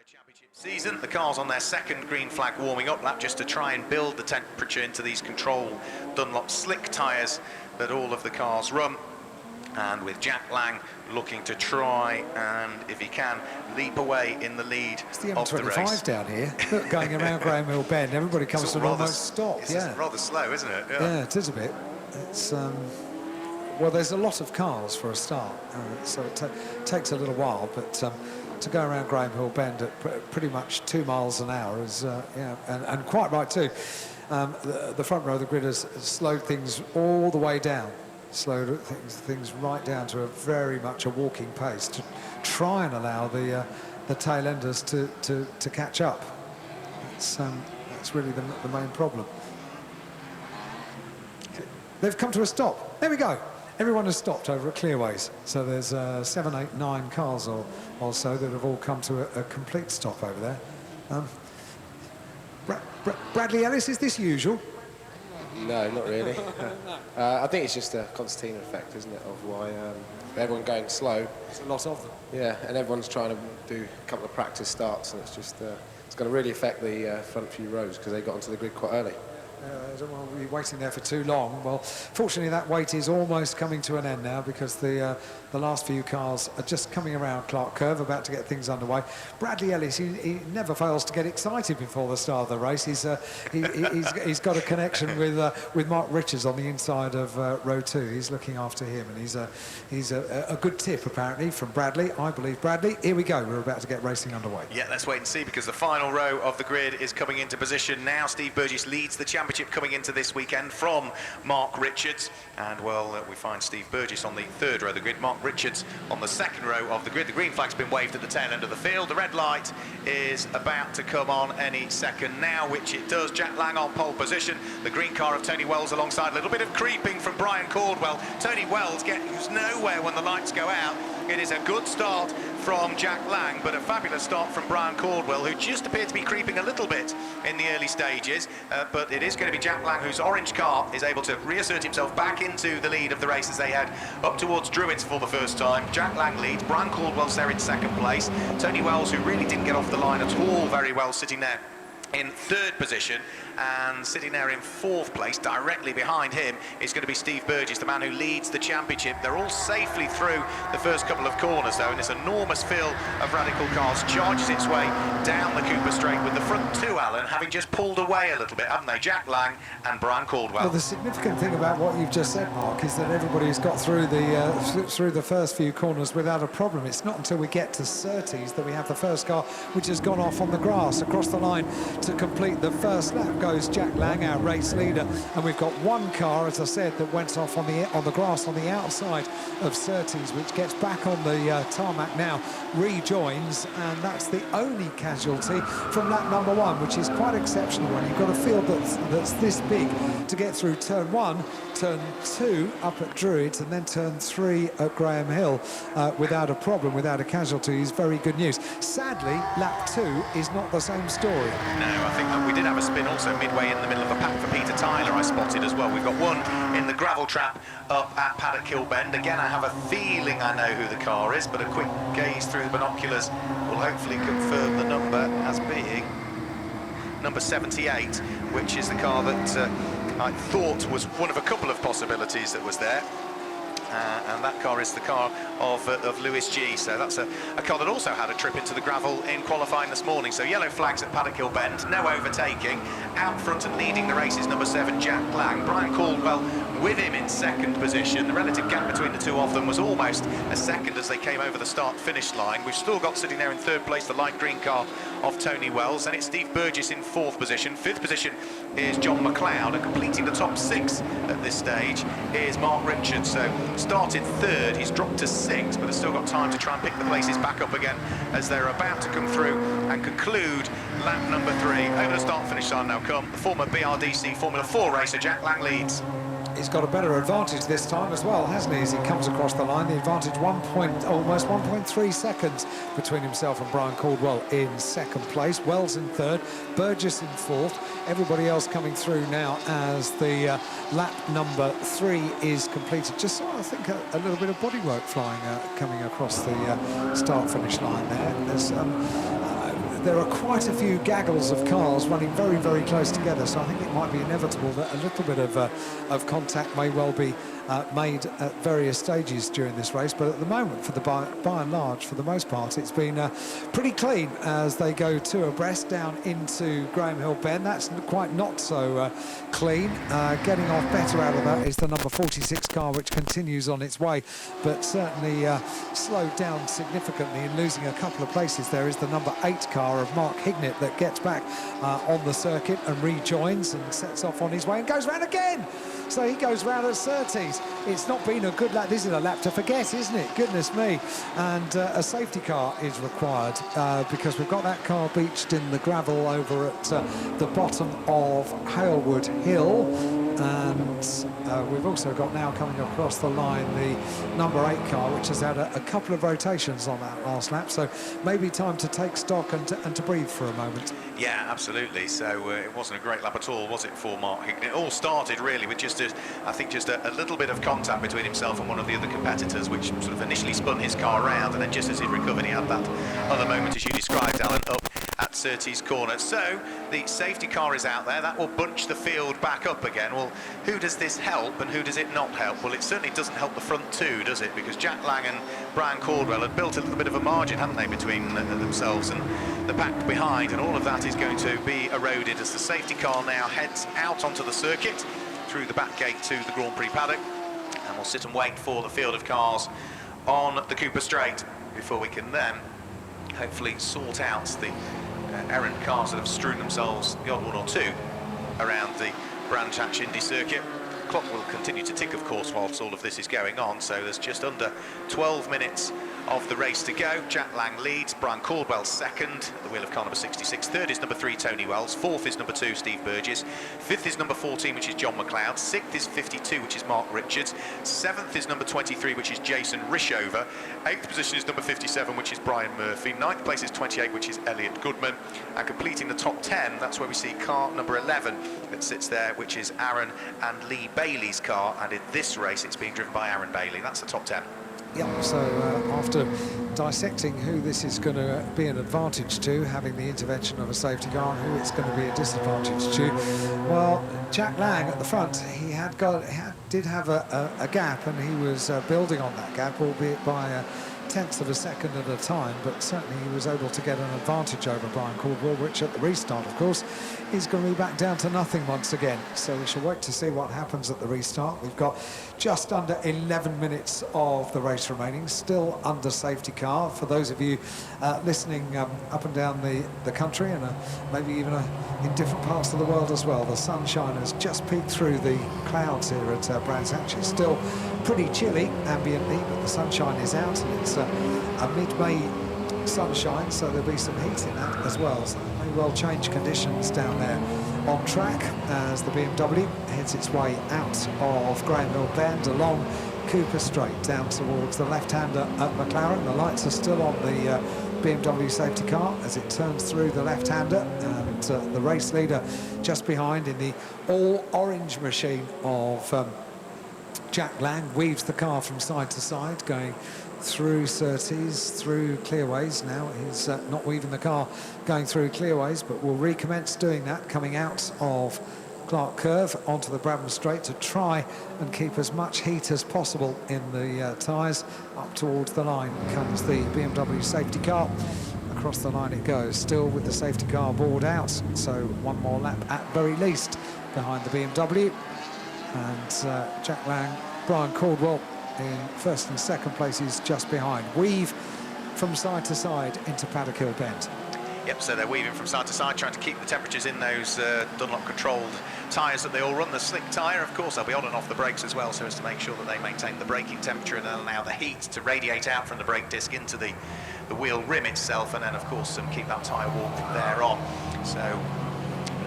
Championship season. The car's on their second green flag warming up lap just to try and build the temperature into these control Dunlop slick tyres that all of the cars run. And with Jack Lang looking to try and, if he can, leap away in the lead it's the of the race. M25 down here, going around Graham Hill Bend. Everybody comes to an almost stop. It's yeah, rather slow, isn't it? Yeah, it is a bit. It's well, there's a lot of cars for a start, so it takes a little while. But to go around Graham Hill Bend at pretty much 2 miles an hour is, yeah, and quite right too. The front row of the grid has slowed things all the way down. Slowed things right down to a very much a walking pace to try and allow the tail enders to catch up. That's really the main problem. They've come to a stop. There we go. Everyone has stopped over at Clearways. So there's 7, 8, 9 cars or so that have all come to a complete stop over there. Bradley Ellis, is this usual? No, not really. I think it's just a concertina effect, isn't it, of why everyone going slow. There's a lot of them. Yeah, and everyone's trying to do a couple of practice starts, and it's just it's going to really affect the front few rows because they got onto the grid quite early. I don't want to be waiting there for too long. Well, fortunately, that wait is almost coming to an end now because the last few cars are just coming around Clark Curve, about to get things underway. Bradley Ellis, he never fails to get excited before the start of the race. He's got a connection with Mark Richards on the inside of row 2. He's looking after him, and he's a good tip apparently from Bradley. I believe Bradley. Here we go. We're about to get racing underway. Yeah, let's wait and see because the final row of the grid is coming into position now. Steve Burgess leads the championship coming into this weekend from Mark Richards, and well, we find Steve Burgess on the third row of the grid, Mark Richards on the second row of the grid. The green flag's been waved at the tail end of the field. The red light is about to come on any second now, which it does. Jack Lang on pole position. The green car of Tony Wells alongside. A little bit of creeping from Brian Caldwell. Tony Wells gets nowhere when the lights go out. It is a good start from Jack Lang, but a fabulous start from Brian Caldwell, who just appeared to be creeping a little bit in the early stages, but it is going to be Jack Lang, whose orange car is able to reassert himself back into the lead of the race as they head up towards Druids for the first time. Jack Lang leads, Brian Caldwell's there in second place. Tony Wells, who really didn't get off the line at all very well, sitting there in third position, and sitting there in fourth place directly behind him is going to be Steve Burgess, the man who leads the championship. They're all safely through the first couple of corners though, and this enormous fill of Radical cars charges its way down the Cooper Straight with the front two, Alan, having just pulled away a little bit, haven't they? Jack Lang and Brian Caldwell. Well, the significant thing about what you've just said, Mark, is that everybody's got through the first few corners without a problem. It's not until we get to Surtees that we have the first car which has gone off on the grass across the line to complete the first lap. Goes Jack Lang, our race leader, and we've got one car, as I said, that went off on the grass on the outside of Surtees, which gets back on the tarmac now, rejoins, and that's the only casualty from lap number 1, which is quite exceptional when you've got a field that's this big to get through turn 1, turn 2 up at Druids, and then turn 3 at Graham Hill without a problem, without a casualty, is very good news. Sadly, lap 2 is not the same story. No, I think that we did have a spin also midway in the middle of a pack for Peter Tyler, I spotted as well. We've got one in the gravel trap up at Paddock Hill Bend. Again, I have a feeling I know who the car is, but a quick gaze through the binoculars will hopefully confirm the number as being number 78, which is the car that I thought was one of a couple of possibilities that was there. And that car is the car of Lewis G. So that's a car that also had a trip into the gravel in qualifying this morning. So yellow flags at Paddock Hill Bend, no overtaking. Out front and leading the race is number 7, Jack Lang. Brian Caldwell with him in second position. The relative gap between the two of them was almost a second as they came over the start-finish line. We've still got sitting there in third place the light green car of Tony Wells, and it's Steve Burgess in fourth position. Fifth position is John McLeod, and completing the top 6 at this stage is Mark Richards. So started third, he's dropped to 6, but has still got time to try and pick the places back up again as they're about to come through and conclude lap number 3. Over the start-finish line now come the former BRDC Formula 4 racer Jack Lang leads. He's got a better advantage this time as well, hasn't he, as he comes across the line. The advantage almost 1.3 seconds between himself and Brian Caldwell in second place. Wells in third, Burgess in fourth. Everybody else coming through now as the lap number 3 is completed. Just saw, I think, a little bit of bodywork flying coming across the start-finish line there. There's there are quite a few gaggles of cars running very, very close together, so I think it might be inevitable that a little bit of contact may well be made at various stages during this race. But at the moment, for the by and large, for the most part, it's been pretty clean as they go two abreast down into Graham Hill Bend. That's quite not so clean. Getting off better out of that is the number 46 car, which continues on its way, but certainly slowed down significantly in losing a couple of places. There is the number 8 car of Mark Hignett that gets back on the circuit and rejoins and sets off on his way and goes round again. So he goes round at Surtees. It's not been a good lap. This is a lap to forget, isn't it? Goodness me. And a safety car is required because we've got that car beached in the gravel over at the bottom of Halewood Hill. And we've also got now coming across the line the number 8 car, which has had a couple of rotations on that last lap. So maybe time to take stock and to breathe for a moment. Yeah, absolutely. So it wasn't a great lap at all, was it, for Mark Hignett? It all started really with just a little bit of contact between himself and one of the other competitors, which sort of initially spun his car around, and then just as he recovered, he had that other moment, as you described, Alan, up at Surtees corner. So the safety car is out there. That will bunch the field back up again. Well, who does this help and who does it not help? Well, it certainly doesn't help the front two, does it? Because Jack Lang and Brian Caldwell had built a little bit of a margin, hadn't they, between themselves and the back behind, and all of that is going to be eroded as the safety car now heads out onto the circuit through the back gate to the Grand Prix paddock, and we'll sit and wait for the field of cars on the Cooper Straight before we can then hopefully sort out the errant cars that have strewn themselves, the odd one or two, around the Brands Hatch Indy circuit. The clock will continue to tick, of course, whilst all of this is going on, so there's just under 12 minutes of the race to go. Jack Lang leads, Brian Caldwell second at the wheel of car number 66. Third is number 3, Tony Wells. Fourth is number 2, Steve Burgess. Fifth is number 14, which is John McLeod. Sixth is 52, which is Mark Richards. Seventh is number 23, which is Jason Rishover. Eighth position is number 57, which is Brian Murphy. Ninth place is 28, which is Elliot Goodman. And completing the top 10, that's where we see car number 11 that sits there, which is Aaron and Lee Bailey's car. And in this race, it's being driven by Aaron Bailey. That's the top 10. Yeah, so after dissecting who this is going to be an advantage to, having the intervention of a safety car, and who it's going to be a disadvantage to, well, Jack Lang at the front, he did have a gap, and he was building on that gap, albeit by tenths of a second at a time, but certainly he was able to get an advantage over Brian Caldwell, which at the restart, of course, is going to be back down to nothing once again. So we shall wait to see what happens at the restart. We've got just under 11 minutes of the race remaining, still under safety car. For those of you listening up and down the country, and maybe even in different parts of the world as well, the sunshine has just peeked through the clouds here at Brands Hatch. It's still pretty chilly ambiently, but the sunshine is out, and it's a mid-May sunshine, so there'll be some heat in that as well. So it may well change conditions down there on track as the BMW heads its way out of Graham Hill Bend along Cooper Straight down towards the left-hander at McLaren. The lights are still on the BMW safety car as it turns through the left-hander, and the race leader just behind in the all-orange machine of Jack Lang weaves the car from side to side, going through Surtees, through Clearways. Now he's not weaving the car going through Clearways, but will recommence doing that, coming out of Clark Curve onto the Brabham Straight to try and keep as much heat as possible in the tyres. Up towards the line comes the BMW safety car. Across the line it goes, still with the safety car board out, so one more lap at very least behind the BMW. And Jack Lang, Brian Caldwell in first and second places just behind. Weave from side to side into Paddock Hill Bend. Yep, so they're weaving from side to side, trying to keep the temperatures in those Dunlop-controlled tyres that they all run. The slick tyre, of course, they'll be on and off the brakes as well, so as to make sure that they maintain the braking temperature and allow the heat to radiate out from the brake disc into the wheel rim itself, and then, of course, keep that tyre warm from there on. So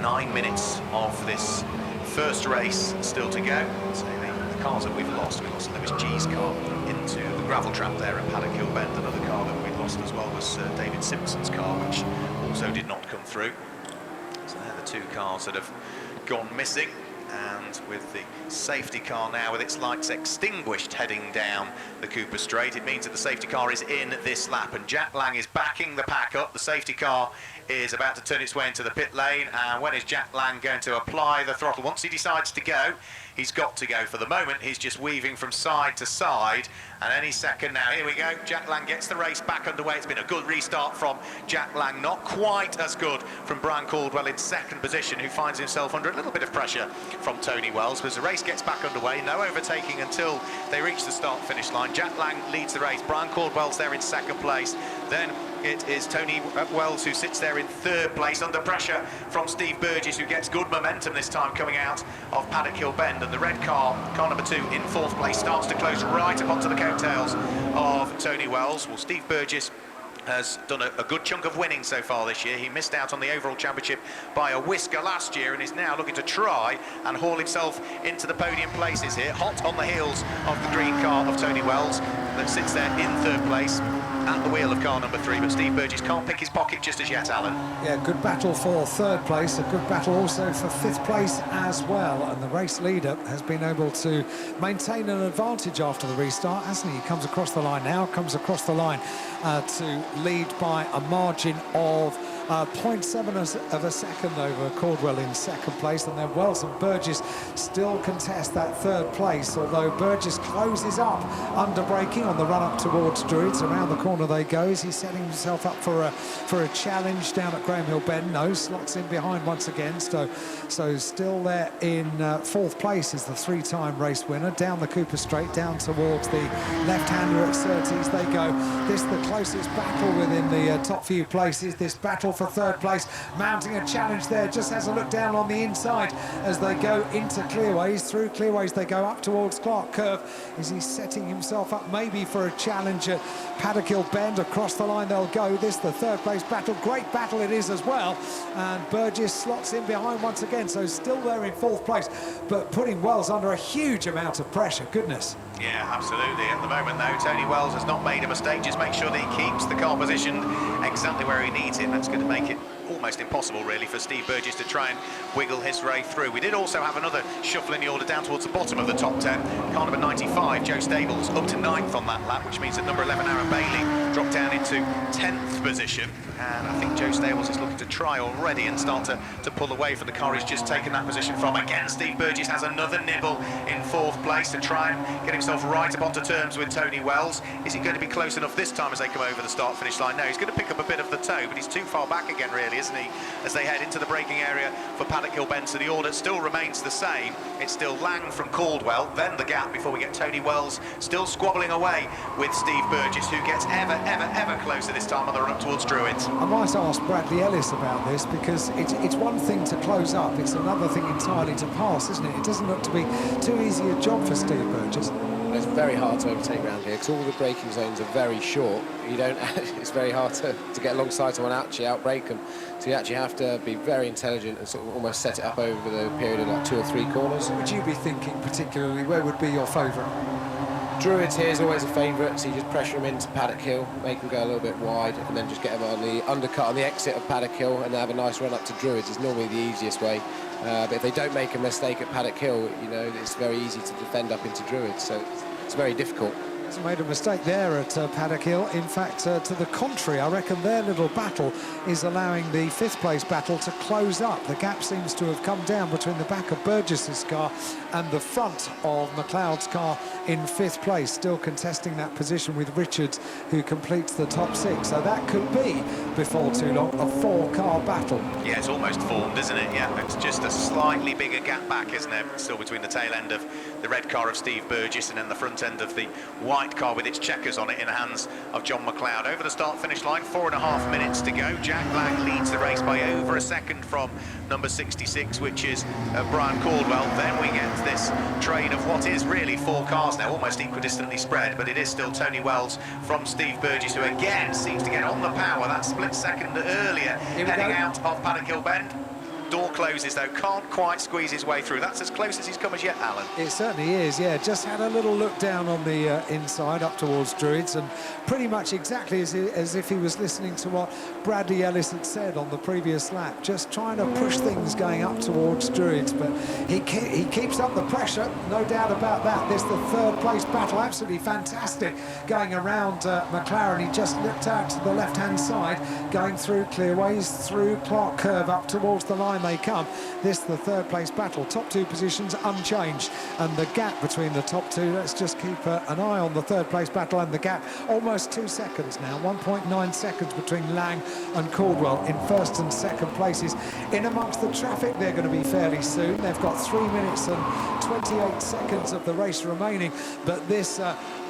9 minutes of this first race still to go. So the cars that we've lost Lewis G's car into the gravel trap there at Paddock Hill Bend. Another car that we lost as well was David Simpson's car, which also did not come through. So they're the two cars that have gone missing. And with the safety car now with its lights extinguished heading down the Cooper Straight, it means that the safety car is in this lap, and Jack Lang is backing the pack up. The safety car is about to turn its way into the pit lane, and when is Jack Lang going to apply the throttle? Once he decides to go, he's got to go. For the moment, he's just weaving from side to side, and any second now, here we go, Jack Lang gets the race back underway. It's been a good restart from Jack Lang, not quite as good from Brian Caldwell in second position, who finds himself under a little bit of pressure from Tony Wells. But as the race gets back underway, no overtaking until they reach the start-finish line. Jack Lang leads the race. Brian Caldwell's there in second place. Then it is Tony Wells who sits there in third place under pressure from Steve Burgess, who gets good momentum this time coming out of Paddock Hill Bend. And the red car number 2 in fourth place, starts to close right up onto the coattails of Tony Wells. Well, Steve Burgess has done a good chunk of winning so far this year. He missed out on the overall championship by a whisker last year and is now looking to try and haul himself into the podium places here, hot on the heels of the green car of Tony Wells that sits there in third place at the wheel of car number 3. But Steve Burgess can't pick his pocket just as yet, Alan. Yeah, good battle for third place, a good battle also for fifth place as well, and the race leader has been able to maintain an advantage after the restart, hasn't he? He comes across the line now, to lead by a margin of 0.7 of a second over Caldwell in second place, and then Wells and Burgess still contest that third place, although Burgess closes up under braking on the run up towards Druids. Around the corner they go. Is he setting himself up for a challenge down at Graham Hill Bend? No, slots in behind once again, so still there in fourth place is the 3-time race winner. Down the Cooper Straight, down towards the left-hander at Surtees they go. This is the closest battle within the top few places. This battle for third place, mounting a challenge there, just has a look down on the inside as they go into Clearways. Through Clearways they go up towards Clark Curve. Is he setting himself up maybe for a challenge at Paddock Hill Bend? Across the line they'll go. This the third place battle, great battle it is as well, and Burgess slots in behind once again, so still there in fourth place, but putting Wells under a huge amount of pressure. Goodness. Yeah, absolutely. At the moment, though, Tony Wells has not made a mistake. Just make sure that he keeps the car positioned exactly where he needs it. That's going to make it almost impossible, really, for Steve Burgess to try and wiggle his way through. We did also have another shuffle in the order down towards the bottom of the top 10. Car number 95, Joe Stables, up to 9th on that lap, which means that number 11, Aaron Bailey, dropped down into 10th position. And I think Joe Stables is looking to try already and start to pull away from the car he's just taken that position from. Again, Steve Burgess has another nibble in fourth place to try and get himself right up onto terms with Tony Wells. Is he going to be close enough this time as they come over the start-finish line? No, he's going to pick up a bit of the toe, but he's too far back again, really, isn't he, as they head into the braking area for Paddock Hill Bend. So the order still remains the same. It's still Lang from Caldwell, then the gap before we get Tony Wells still squabbling away with Steve Burgess, who gets ever closer this time on the run up towards Druids. I might ask Bradley Ellis about this, because it's one thing to close up, it's another thing entirely to pass, isn't it? It doesn't look to be too easy a job for Steve Burgess. It's very hard to overtake around here because all the braking zones are very short. You don't. It's very hard to get alongside someone and actually outbrake them. So you actually have to be very intelligent and sort of almost set it up over the period of like 2 or 3 corners. Would you be thinking particularly, where would be your favourite? Druids here is always a favourite, so you just pressure them into Paddock Hill, make them go a little bit wide, and then just get them on the undercut on the exit of Paddock Hill and have a nice run up to Druids. Is normally the easiest way. But if they don't make a mistake at Paddock Hill, you know, it's very easy to defend up into Druids, so it's very difficult. He's made a mistake there at Paddock Hill. In fact, to the contrary, I reckon their little battle is allowing the 5th place battle to close up. The gap seems to have come down between the back of Burgess's car and the front of McLeod's car in 5th place, still contesting that position with Richards, who completes the top 6. So that could be, before too long, a 4-car battle. Yeah, it's almost formed, isn't it? Yeah, it's just a slightly bigger gap back, isn't it? Still between the tail end of the red car of Steve Burgess and then the front end of the white car with its checkers on it in the hands of John McLeod. Over the start-finish line, 4.5 minutes to go. Jack Lang leads the race by over a second from number 66, which is Brian Caldwell. Then we get this train of what is really 4 cars now, almost equidistantly spread, but it is still Tony Wells from Steve Burgess, who again seems to get on the power that split second earlier, heading out of Paddock Hill Bend. door closes though, can't quite squeeze his way through. That's as close as he's come as yet, Alan. It certainly is, yeah. Just had a little look down on the inside up towards Druids, and pretty much exactly as if he was listening to what Bradley Ellis had said on the previous lap, just trying to push things going up towards Druids, but he keeps up the pressure, no doubt about that. This the third place battle, absolutely fantastic going around McLaren. He just looked out to the left-hand side, going through Clearways, through Clark Curve, up towards the line they come. This the third place battle, top two positions unchanged, and the gap between the top two, let's just keep an eye on the third place battle, and the gap almost 2 seconds now, 1.9 seconds between Lang and Caldwell in first and second places. In amongst the traffic they're going to be fairly soon. They've got 3 minutes and 28 seconds of the race remaining, but this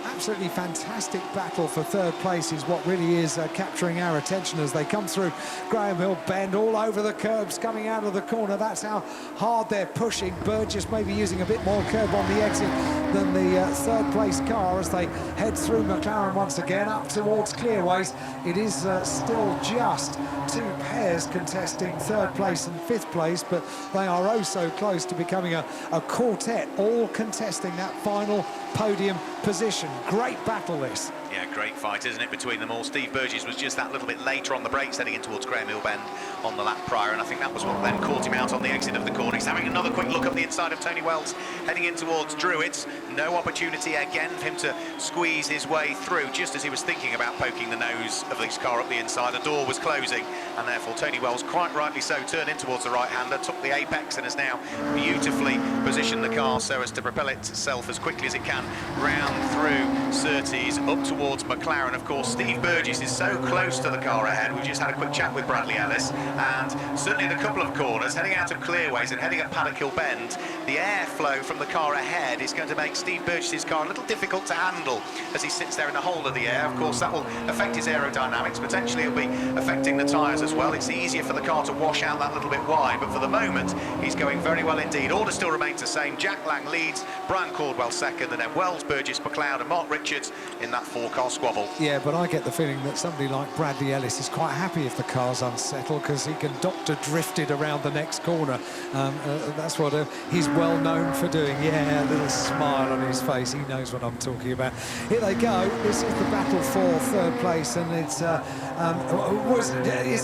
absolutely fantastic battle for third place is what really is capturing our attention as they come through Graham Hill Bend, all over the curbs, coming out of the corner. That's how hard they're pushing. Burgess maybe using a bit more curb on the exit than the third place car as they head through McLaren once again up towards Clearways. It is still just two pairs contesting third place and fifth place, but they are oh so close to becoming a quartet, all contesting that final podium position. Great battle this. Yeah, great fight, isn't it, between them all. Steve Burgess was just that little bit later on the brakes heading in towards Graham Hill Bend on the lap prior, and I think that was what then caught him out on the exit of the corner. He's having another quick look up the inside of Tony Wells, heading in towards Druids. No opportunity again for him to squeeze his way through. Just as he was thinking about poking the nose of this car up the inside, a door was closing, and therefore Tony Wells, quite rightly so, turned in towards the right-hander, took the apex, and has now beautifully positioned the car so as to propel itself as quickly as it can round through Surtees up towards McLaren. Of course, Steve Burgess is so close to the car ahead. We've just had a quick chat with Bradley Ellis, and certainly in a couple of corners, heading out of Clearways and heading up Paddock Hill Bend, the airflow from the car ahead is going to make Steve Burgess's car a little difficult to handle as he sits there in the hole of the air. Of course, that will affect his aerodynamics. Potentially, it'll be affecting the tyres as well. It's easier for the car to wash out that little bit wide, but for the moment, he's going very well indeed. Order still remains the same. Jack Lang leads, Brian Caldwell second, and then Wells, Burgess, McLeod and Mark Richards in that four-car squabble. Yeah, but I get the feeling that somebody like Bradley Ellis is quite happy if the car's unsettled, because he can Dr. drift it around the next corner. That's what he's well known for doing. Yeah, a little smile on his face. He knows what I'm talking about. Here they go. This is the battle for third place, and it's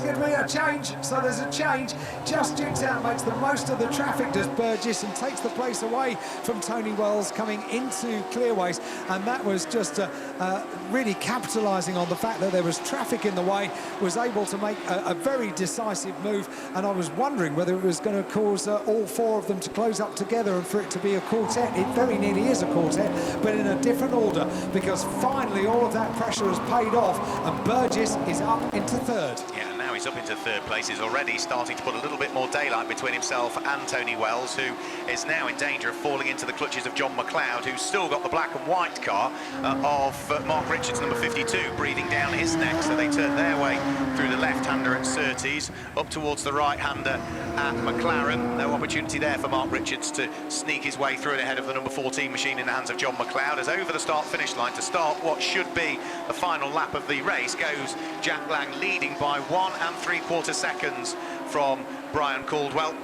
going to be a change. So there's a change. Just jigs out, makes the most of the traffic, does Burgess, and takes the place away from Tony Wells coming into Clearways. And that was just really capitalising on the fact that there was traffic in the way, was able to make a very decisive move. And I was wondering whether it was going to cause all four of them to close up together and for it to be a quartet. It very nearly is a quartet, but in a different order, because finally all of that pressure has paid off and Burgess is up into third. Yeah, now he's up into third place. He's already starting to put a little bit more daylight between himself and Tony Wells, who is now in danger of falling into the clutches of John McLeod, who's still got the black and white car of Mark Richards, number 52, breathing down his neck. So they turn their way through the left-hander at Surtees, up towards the right-hander at McLaren. No opportunity there for Mark Richards to sneak his way through it ahead of the number 14 machine in the hands of John McLeod. As over the start-finish line to start what should be the final lap of the race goes Jack Lang, leading by 1 3/4 seconds from Brian Caldwell.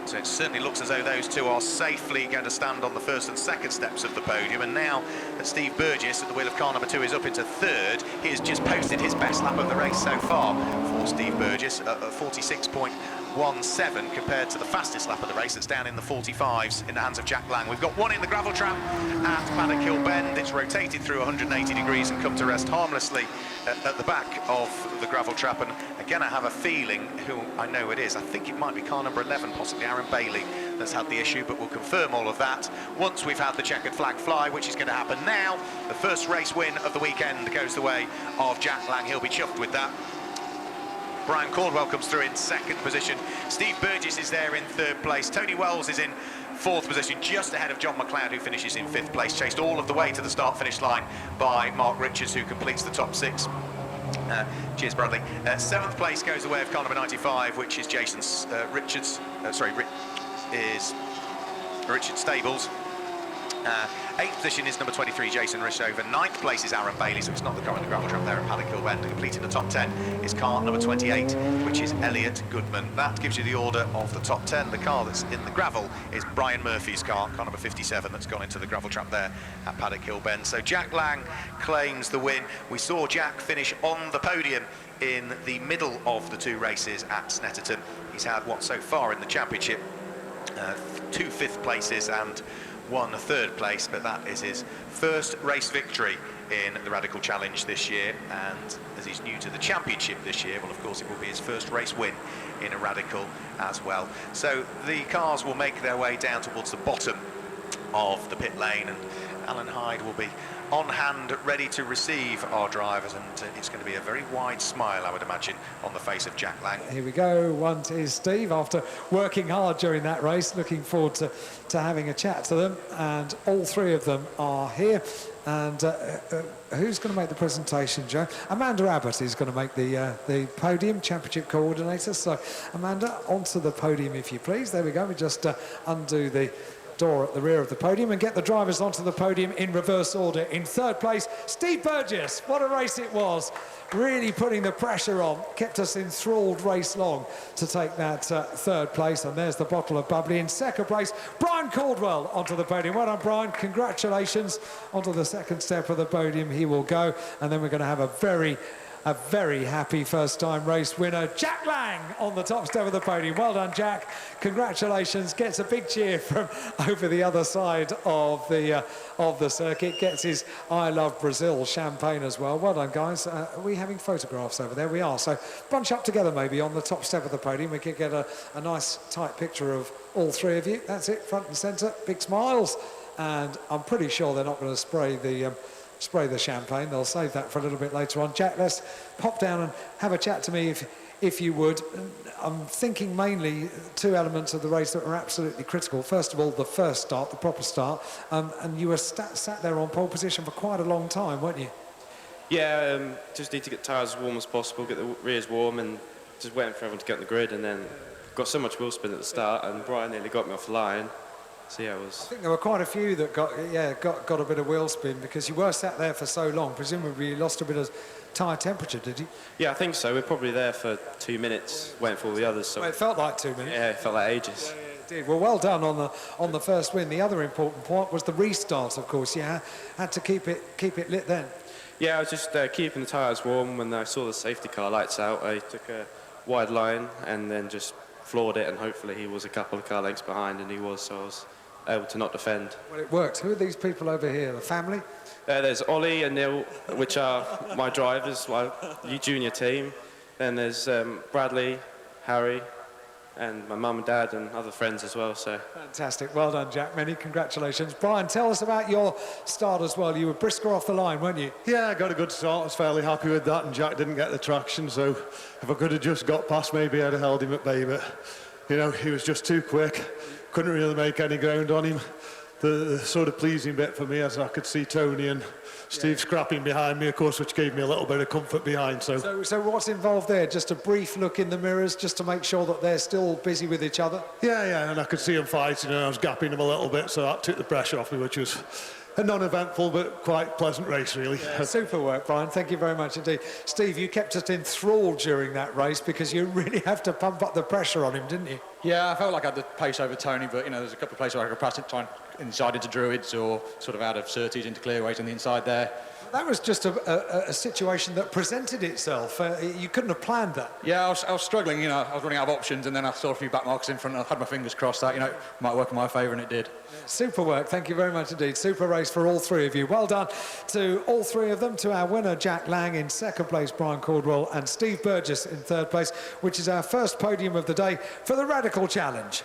So it certainly looks as though those two are safely going to stand on the first and second steps of the podium. And now that Steve Burgess at the wheel of car number 2 is up into third, he has just posted his best lap of the race so far for Steve Burgess at 46.17 compared to the fastest lap of the race that's down in the 45s in the hands of Jack Lang. We've got one in the gravel trap at Paddock Hill Bend. It's rotated through 180 degrees and come to rest harmlessly at the back of the gravel trap. And again, I have a feeling who I know it is. I think it might be car number 11, possibly Aaron Bailey, that's had the issue, but we'll confirm all of that once we've had the checkered flag fly, which is going to happen now. The first race win of the weekend goes the way of Jack Lang. He'll be chuffed with that. Brian Caldwell comes through in second position. Steve Burgess is there in third place. Tony Wells is in fourth position, just ahead of John McLeod, who finishes in fifth place, chased all of the way to the start-finish line by Mark Richards, who completes the top 6. Cheers, Bradley. Seventh place goes the way of car number 95, which is Jason Richards. Richard Stables. 8th position is number 23, Jason Rishover. 9th place is Aaron Bailey, so it's not the car in the gravel trap there at Paddock Hill Bend. And completing the top 10 is car number 28, which is Elliot Goodman. That gives you the order of the top 10. The car that's in the gravel is Brian Murphy's car number 57, that's gone into the gravel trap there at Paddock Hill Bend. So Jack Lang claims the win. We saw Jack finish on the podium in the middle of the two races at Snetterton. He's had what so far in the championship, 2 5th places and 1 3rd place, but that is his first race victory in the Radical Challenge this year, and as he's new to the championship this year, well, of course it will be his first race win in a Radical as well. So the cars will make their way down towards the bottom of the pit lane, and Alan Hyde will be on hand, ready to receive our drivers, and it's going to be a very wide smile, I would imagine, on the face of Jack Lang. Here we go. One is Steve, after working hard during that race. Looking forward to having a chat to them, and all 3 of them are here. And who's going to make the presentation, Joe? Amanda Abbott is going to make the podium, championship coordinator. So, Amanda, onto the podium, if you please. There we go. We just undo the door at the rear of the podium and get the drivers onto the podium in reverse order. In 3rd place, Steve Burgess. What a race it was. Really putting the pressure on, kept us enthralled race long to take that 3rd place. And there's the bottle of bubbly. In 2nd place, Brian Caldwell onto the podium. Well done, Brian. Congratulations. Onto the 2nd step of the podium he will go. And then we're going to have a very happy first-time race winner, Jack Lang, on the top step of the podium. Well done, Jack. Congratulations. Gets a big cheer from over the other side of the circuit. Gets his I Love Brazil champagne as well. Well done, guys. Are we having photographs over there? We are. So bunch up together maybe on the top step of the podium. We could get a nice tight picture of all 3 of you. That's it, front and centre. Big smiles. And I'm pretty sure they're not going to spray the champagne. They'll save that for a little bit later on. Jack, let's pop down and have a chat to me if you would. I'm thinking mainly 2 elements of the race that were absolutely critical. First of all, the first start, the proper start, and you were sat there on pole position for quite a long time, weren't you? Yeah, just need to get tyres as warm as possible, get the rears warm, and just waiting for everyone to get on the grid, and then got so much wheel spin at the start, and Brian nearly got me off the line. So yeah, it was. I think there were quite a few that got a bit of wheel spin because you were sat there for so long. Presumably you lost a bit of tyre temperature, did you? Yeah, I think so. We're probably there for 2 minutes waiting for all the others. So Well, it felt like 2 minutes. yeah, it felt like ages. Yeah, it did. Well, well done on the first win. The other important point was the restart, of course. Yeah, had to keep it lit then. Yeah, I was just keeping the tyres warm. When I saw the safety car lights out, I took a wide line and then just floored it, and hopefully he was a couple of car lengths behind, and he was, so I was able to not defend. Well, it worked. Who are these people over here? The family? There's Ollie and Neil, which are my drivers, my junior team. Then there's Bradley, Harry, and my mum and dad and other friends as well. So Fantastic. Well done, Jack. Many congratulations. Brian, tell us about your start as well. You were brisker off the line, weren't you? Yeah, I got a good start. I was fairly happy with that, and Jack didn't get the traction, so if I could have just got past, maybe I'd have held him at bay, but, you know, he was just too quick. Couldn't really make any ground on him. The sort of pleasing bit for me is I could see Tony and Steve scrapping behind me, of course, which gave me a little bit of comfort behind. So what's involved there? Just a brief look in the mirrors, just to make sure that they're still busy with each other? Yeah, and I could see them fighting, and I was gapping them a little bit, so that took the pressure off me, which was a non-eventful but quite pleasant race, really. Yeah, super work, Brian. Thank you very much indeed. Steve, you kept us enthralled during that race because you really have to pump up the pressure on him, didn't you? Yeah, I felt like I had the pace over Tony, but, you know, there's a couple of places where I could pass it, try and inside into Druids or sort of out of Surtees into Clearways on the inside there. That was just a situation that presented itself. You couldn't have planned that. Yeah, I was struggling, you know, I was running out of options, and then I saw a few back marks in front, and I had my fingers crossed that, you know, it might work in my favour, and it did. Super work. Thank you very much indeed. Super race for all 3 of you. Well done to all 3 of them, to our winner, Jack Lang, in 2nd place, Brian Caldwell, and Steve Burgess in 3rd place, which is our first podium of the day for the Radical Challenge.